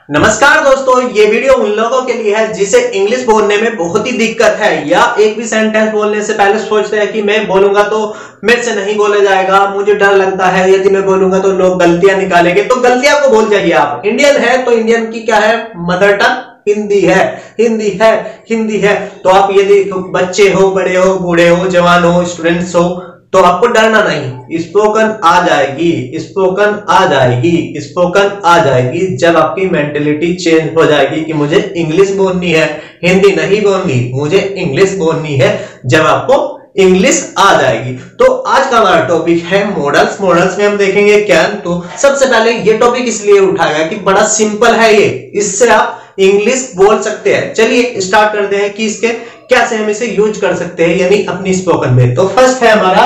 नमस्कार दोस्तों, ये वीडियो उन लोगों के लिए है जिसे इंग्लिश बोलने में बहुत ही दिक्कत है या एक भी सेंटेंस बोलने से पहले सोचते हैं कि मैं बोलूंगा तो मेरे से नहीं बोला जाएगा, मुझे डर लगता है यदि मैं बोलूंगा तो लोग गलतियां निकालेंगे। तो गलतियां को भूल जाइए। आप इंडियन है तो इंडियन की क्या है, मदर टंग हिंदी है, हिंदी है, हिंदी है। तो आप यदि बच्चे हो, बड़े हो, बूढ़े हो, जवान हो, स्टूडेंट्स हो, तो आपको डरना नहीं। स्पोकन आ जाएगी, स्पोकन आ जाएगी, स्पोकन आ जाएगी जब आपकी मेंटेलिटी चेंज हो जाएगी कि मुझे इंग्लिश बोलनी है, हिंदी नहीं बोलनी, मुझे इंग्लिश बोलनी है। जब आपको इंग्लिश आ जाएगी तो आज का हमारा टॉपिक है मॉडल्स। मॉडल्स में हम देखेंगे कैन। तो सबसे पहले ये टॉपिक इसलिए उठाया कि बड़ा सिंपल है ये, इससे आप इंग्लिश बोल सकते हैं। चलिए स्टार्ट करते हैं कि इसके कैसे हम इसे यूज कर सकते हैं यानी अपनी स्पोकन में। तो फर्स्ट है हमारा,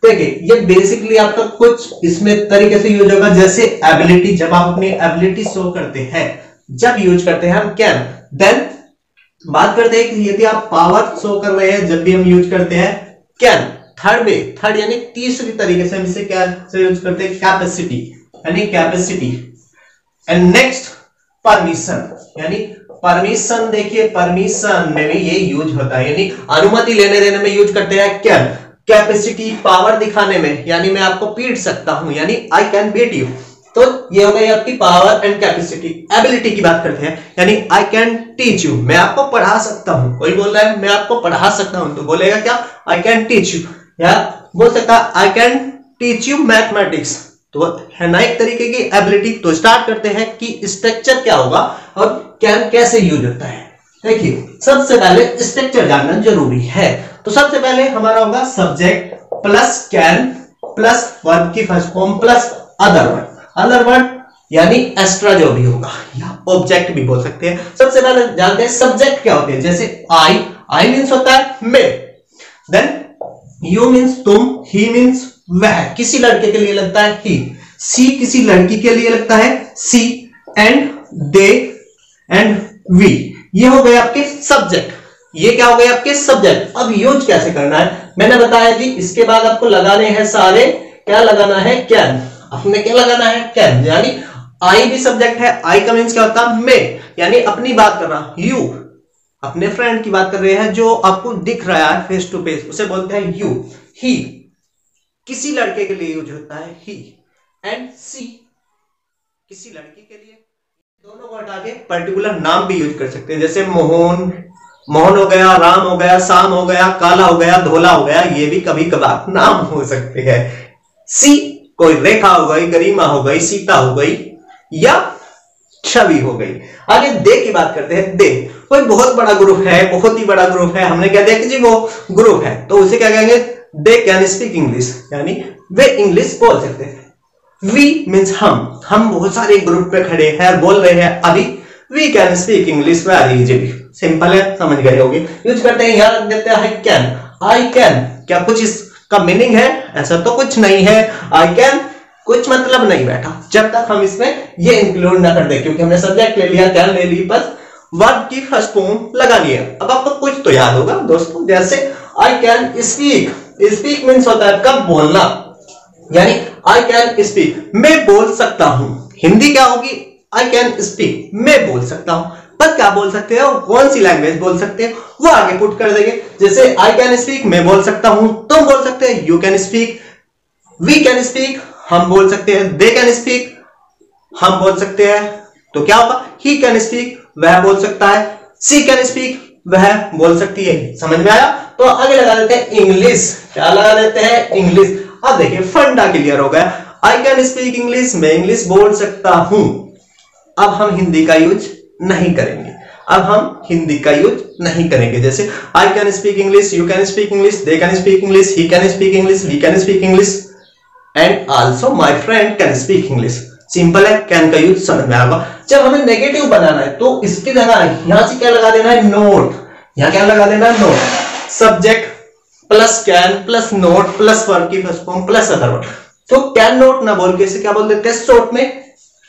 देखिए ये बेसिकली आपका कुछ इसमें तरीके से यूज होगा, जैसे एबिलिटी। जब आप अपनी एबिलिटी शो करते हैं, जब यूज करते हैं हम कैन। देन बात करते हैं कि यदि आप पावर शो कर रहे हैं, जब भी हम यूज करते हैं कैन। थर्ड यानी तीसरी तरीके से हम इसे क्या से यूज करते हैं, कैपेसिटी यानी कैपेसिटी। एंड नेक्स्ट परमिशन यानी परमिशन। देखिए परमिशन में भी ये यूज होता है यानी अनुमति लेने देने में यूज करते हैं कैन। कैपेसिटी पावर दिखाने में, यानी मैं आपको पीट सकता हूं यानी आई कैन बीट यू। तो ये हो गई आपकी पावर एंड कैपेसिटी। एबिलिटी की बात करते हैं यानी आई कैन टीच यू, मैं आपको पढ़ा सकता हूं। कोई बोल रहा है मैं आपको पढ़ा सकता हूं, तो बोलेगा क्या, आई कैन टीच यू। या बोल सकता है I can teach you mathematics. तो है ना एक तरीके की एबिलिटी। तो स्टार्ट करते हैं कि स्ट्रक्चर क्या होगा और कैन कैसे यूज होता है। देखिए सबसे पहले स्ट्रक्चर जानना जरूरी है। तो सबसे पहले हमारा होगा subject plus can plus verb की first form plus other word. Other word यानी एक्स्ट्रा जो भी होगा, या ऑब्जेक्ट भी बोल सकते हैं। सबसे पहले जानते हैं सब्जेक्ट क्या होते हैं। जैसे आई मींस होता है मैं, देन यू मींस तुम, ही मींस वह, किसी लड़के के लिए लगता है ही, सी किसी लड़की के लिए लगता है सी, एंड दे एंड वी। ये हो गए आपके सब्जेक्ट। ये क्या हो गए आपके सब्जेक्ट। अब यूज कैसे करना है मैंने बताया जी। इसके बाद आपको लगाने हैं सारे, क्या लगाना है, कैन। आपने क्या लगाना है, कैन। यानी आई भी सब्जेक्ट है। आई का मींस क्या होता है, मैं, यानी अपनी बात करना। यू अपने फ्रेंड की बात कर रहे हैं जो आपको दिख रहा है फेस टू फेस, उसे बोलते हैं यू। ही किसी लड़के के लिए यूज होता है ही, एंड सी किसी लड़की के लिए। दोनों को हटा के पर्टिकुलर नाम भी यूज कर सकते हैं, जैसे मोहन, मोहन हो गया, राम हो गया, शाम हो गया, काला हो गया, धोला हो गया। ये भी कभी कभार नाम हो सकते हैं। सी कोई रेखा हो गई, गरिमा हो गई, सीता हो गई, या छवि हो गई। आगे दे की बात करते हैं। दे कोई बहुत बड़ा ग्रुप है, बहुत ही बड़ा ग्रुप है, हमने क्या देखा जी, वो ग्रुप है, तो उसे क्या कहेंगे, दे कैन स्पीक इंग्लिश, यानी वे इंग्लिश बोल सकते हैं। वी मीन्स हम बहुत सारे ग्रुप पे खड़े हैं, बोल रहे हैं अभी। We can speak English very easily. Simple है, समझ गए होंगे। यूज करते हैं, यहां देते हैं कैन। आई कैन, क्या कुछ इसका मीनिंग है, ऐसा तो कुछ नहीं है। आई कैन कुछ मतलब नहीं बैठा जब तक हम इसमें ये इंक्लूड ना कर दे, क्योंकि हमने सब्जेक्ट ले लिया, कैन ले ली, बस वर्ब की फर्स्ट फॉर्म लगानी है। अब आपको कुछ तो याद होगा दोस्तों, जैसे I can speak. Speak means होता है कब बोलना, यानी आई कैन स्पीक, मैं बोल सकता हूं। हिंदी क्या होगी, आई कैन स्पीक, मैं बोल सकता हूं। पर क्या बोल सकते हो, कौन सी लैंग्वेज बोल सकते हैं, वो आगे पुट कर देंगे। जैसे आई कैन स्पीक, मैं बोल सकता हूं, तुम बोल सकते हैं, you can speak, we can speak, हम बोल सकते हैं, दे कैन स्पीक, हम बोल सकते हैं। तो क्या होगा, ही कैन स्पीक, वह बोल सकता है, सी कैन स्पीक, वह बोल सकती है। समझ में आया। तो आगे लगा देते हैं इंग्लिश। क्या लगा देते हैं, इंग्लिश। अब देखिए फंडा क्लियर हो गया। आई कैन स्पीक इंग्लिश, मैं इंग्लिश बोल सकता हूं। अब हम हिंदी का यूज नहीं करेंगे, अब हम हिंदी का यूज नहीं करेंगे। जैसे I can speak English, you can speak English, they can speak English, he can speak English, we can speak English, and also my friend can speak English. Simple है, कैन का यूज समझ में आएगा। जब हमें नेगेटिव बनाना है तो इसकी जगह यहां से क्या लगा देना है, नोट। यहां क्या लगा देना है, not. Subject plus can plus not plus verb की first form plus other word. तो कैन नोट ना बोल के इसे क्या बोल देते हैं, शॉर्ट में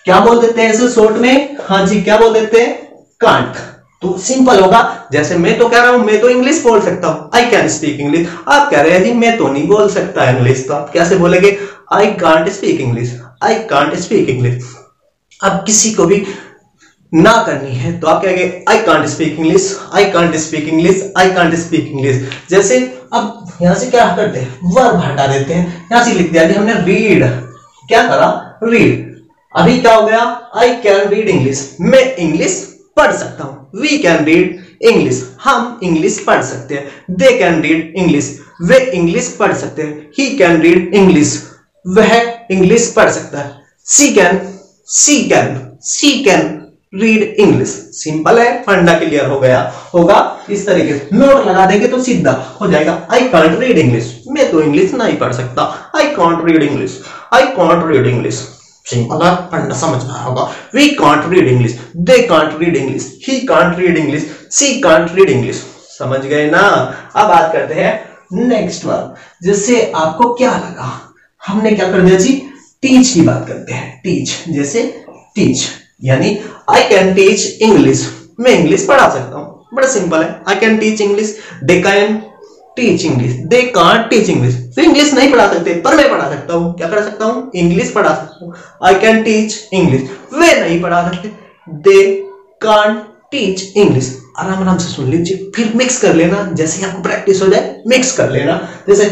क्या बोल देते हैं, इसे शॉर्ट में, हाँ जी क्या बोल देते हैं, कांट। तो सिंपल होगा। जैसे मैं तो कह रहा हूं मैं तो इंग्लिश बोल सकता हूं, आई कैन स्पीक इंग्लिश। आप कह रहे हैं जी मैं तो नहीं बोल सकता इंग्लिश, तो आप कैसे बोलेंगे, I can't speak English, I can't speak English. अब किसी को भी ना करनी है तो आप क्या कहेंगे, I can't speak English, I can't speak English, I can't speak English. जैसे अब यहां से क्या करते हैं, वर्ब हटा देते हैं, यहां से लिख दिया कि हमने रीड, क्या करा, रीड। अभी क्या हो गया, आई कैन रीड इंग्लिश, मैं इंग्लिश पढ़ सकता हूं। वी कैन रीड इंग्लिश, हम इंग्लिश पढ़ सकते हैं। They can read English, way English पढ़ सकते हैं। ही कैन रीड इंग्लिश, वह इंग्लिश पढ़ सकता है। सी कैन रीड इंग्लिश। सिंपल है, फंडा क्लियर हो गया होगा। इस तरीके से नोट लगा देंगे तो सीधा हो जाएगा। आई कांट रीड इंग्लिश, मैं तो इंग्लिश नहीं पढ़ सकता। I can't read English, I can't read English. Simple है, फंडा समझ में आया होगा। We can't read English, they can't read English, he can't read English, she can't read English. समझ गए ना। अब बात करते हैं नेक्स्ट वर्ब। जैसे आपको क्या लगा, हमने क्या कर दिया जी, टीच की बात करते हैं। टीच, जैसे टीच यानी आई कैन टीच इंग्लिश, मैं इंग्लिश पढ़ा सकता हूं। बड़ा सिंपल है, I can teach English, they can teach English, they can't teach English. तो इंग्लिश नहीं पढ़ा सकते पर मैं पढ़ा सकता हूं। क्या कर सकता हूं, इंग्लिश पढ़ा सकता हूं। आई कैन टीच इंग्लिश, वे नहीं पढ़ा सकते। They can't teach English. आराम आराम से सुन लीजिए, फिर मिक्स कर लेना, जैसे आपको प्रैक्टिस हो जाए मिक्स कर लेना। जैसे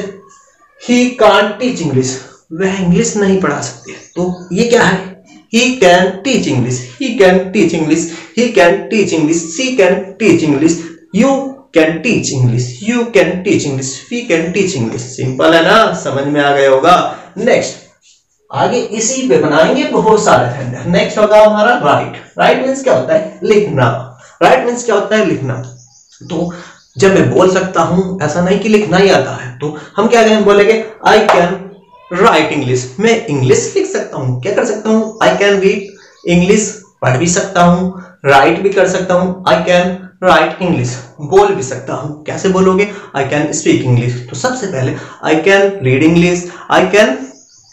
ही कांट टीच इंग्लिश, वह इंग्लिश नहीं पढ़ा सकते, तो ये क्या है, he can teach English, he can teach English, he can teach English, she can teach English, you can teach English, you can teach English, we can teach English। Simple है ना, समझ में आ गया होगा। नेक्स्ट आगे इसी पे बनाएंगे बहुत सारे सेंटेंस। नेक्स्ट होगा हमारा राइट। राइट मीन्स क्या होता है, लिखना। राइट मीन्स क्या होता है, लिखना। तो जब मैं बोल सकता हूं, ऐसा नहीं कि लिखना ही आता है, तो हम क्या करेंगे, बोलेंगे आई कैन राइट इंग्लिश, मैं इंग्लिश लिख सकता हूं। क्या कर सकता हूं, आई कैन रीड इंग्लिश, पढ़ भी सकता हूं, राइट भी कर सकता हूं। आई कैन राइट इंग्लिश, बोल भी सकता हूं। कैसे बोलोगे, आई कैन स्पीक इंग्लिश। तो सबसे पहले I can read English, I can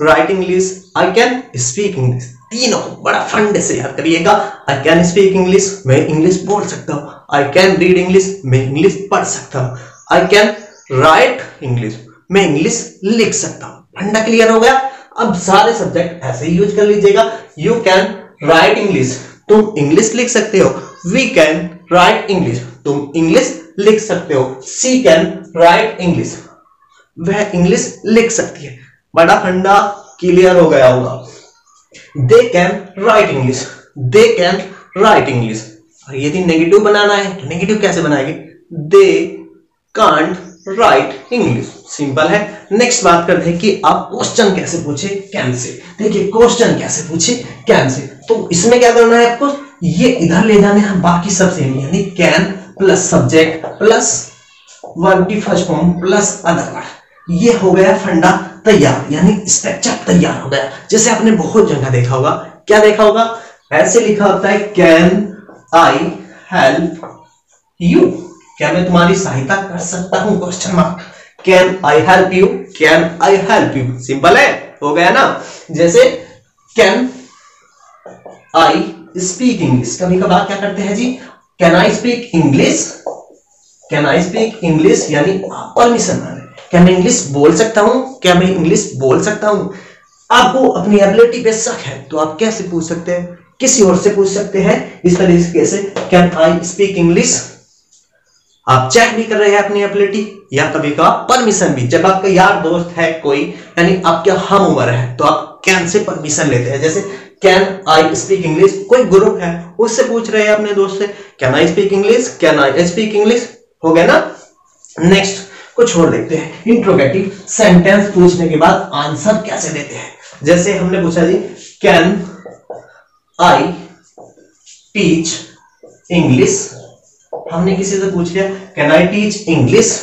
write English, I can speak English. तीनों बड़ा फंडे से याद करिएगा। आई कैन स्पीक इंग्लिश, मैं इंग्लिश बोल सकता हूं। आई कैन रीड इंग्लिश, मैं इंग्लिश पढ़ सकता हूं। आई कैन राइट इंग्लिश, मैं इंग्लिश लिख सकता हूं। फंडा क्लियर हो गया। अब सारे सब्जेक्ट ऐसे ही यूज कर लीजिएगा। यू कैन राइट इंग्लिश, तुम इंग्लिश लिख सकते हो। वी कैन राइट इंग्लिश, तुम इंग्लिश लिख सकते हो। सी कैन राइट इंग्लिश, वह इंग्लिश लिख सकती है। बड़ा फंडा क्लियर हो गया होगा। They can write English, they can write English. और यदि नेगेटिव बनाना है तो नेगेटिव कैसे बनाएंगे, they can't right English. Simple है। नेक्स्ट बात करते हैं कि आप क्वेश्चन कैसे पूछे, कैन से। देखिए क्वेश्चन कैसे पूछे, कैन से। तो इसमें क्या करना है आपको, ये इधर ले जाने हैं, बाकी सब सेम, यानी can plus subject plus verb की first form plus other word. ये हो गया फंडा तैयार, यानी स्ट्रक्चर तैयार हो गया। जैसे आपने बहुत जगह देखा होगा, क्या देखा होगा, ऐसे लिखा होता है कैन आई हेल्प यू, क्या मैं तुम्हारी सहायता कर सकता हूं, question mark. Can I help you, can I help you. Simple है, हो गया ना। जैसे कैन आई स्पीक इंग्लिश, कभी कभार क्या करते हैं जी, can I speak English, can I speak English यानी परमिशन मांगे, क्या मैं इंग्लिश बोल सकता हूं, क्या मैं इंग्लिश बोल सकता हूं। आपको अपनी एबिलिटी पे शक है तो आप कैसे पूछ सकते हैं, किसी और से पूछ सकते हैं इस तरीके से, कैन आई स्पीक इंग्लिश। आप चेक भी कर रहे हैं अपनी एबिलिटी, या कभी का परमिशन भी। जब आपका यार दोस्त है कोई, यानी आपके हम उम्र है, तो आप कैन से परमिशन लेते हैं। जैसे कैन आई स्पीक इंग्लिश, कोई ग्रुप है उससे पूछ रहे हैं अपने दोस्त से, can I speak English, can I speak English. हो गया ना। नेक्स्ट कुछ और देखते हैं, इंट्रोगेटिव सेंटेंस पूछने के बाद आंसर कैसे देते हैं। जैसे हमने पूछा जी, कैन आई टीच इंग्लिश, हमने किसी से पूछ लिया कैन आई टीच इंग्लिश,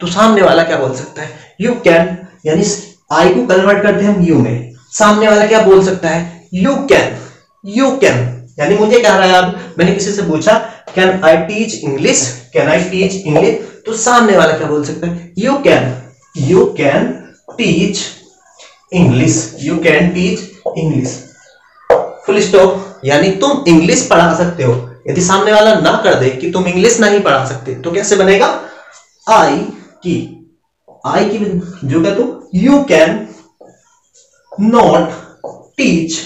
तो सामने वाला क्या बोल सकता है, यू कैन, यानी आई को कन्वर्ट करते हैं हम यू में। सामने वाला क्या बोल सकता है, यू कैन, यू कैन, यानी मुझे कह रहा है, अब मैंने किसी से पूछा can I teach English, can I teach English, तो सामने वाला क्या बोल सकता है, you can teach English, you can teach English, full stop. यानी तुम इंग्लिश पढ़ा सकते हो। यदि सामने वाला ना कर दे कि तुम इंग्लिश नहीं पढ़ा सकते, तो कैसे बनेगा, आई की जो क्या, तो you can not teach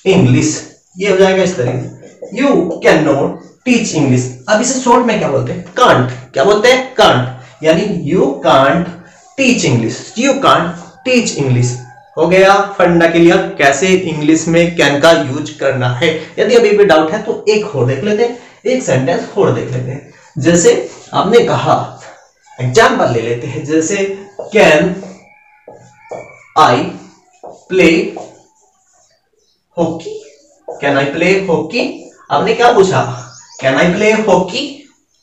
English, ये हो जाएगा इस तरीके, you can not teach English. अब इसे शॉर्ट में क्या बोलते हैं? कांट। क्या बोलते हैं? कांट। यानी you can't teach English, you can't teach English. हो गया फंडा क्लियर कैसे इंग्लिश में कैन का यूज करना है। यदि अभी भी डाउट है तो एक और देख लेते हैं, एक सेंटेंस और देख लेते हैं। जैसे आपने कहा, एग्जाम्पल ले लेते हैं, जैसे can I play hockey, can I play hockey. आपने क्या पूछा? Can I play hockey.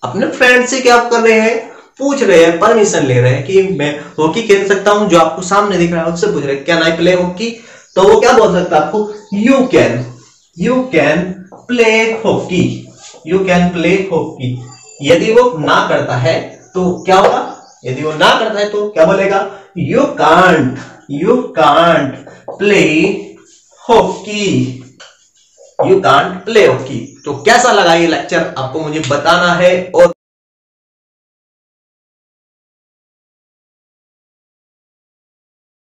अपने फ्रेंड से क्या कर रहे हैं? पूछ रहे हैं, परमिशन ले रहे हैं कि मैं हॉकी खेल सकता हूं, जो आपको सामने दिख रहा है उससे पूछ रहे हैं कैन आई प्ले हॉकी। तो वो क्या बोल सकता है आपको? You can play hockey, you can play hockey. यदि वो ना करता है तो क्या होगा? यदि वो ना करता है तो क्या बोलेगा? You can't play hockey, you can't play hockey. तो कैसा लगा ये लेक्चर आपको मुझे बताना है। और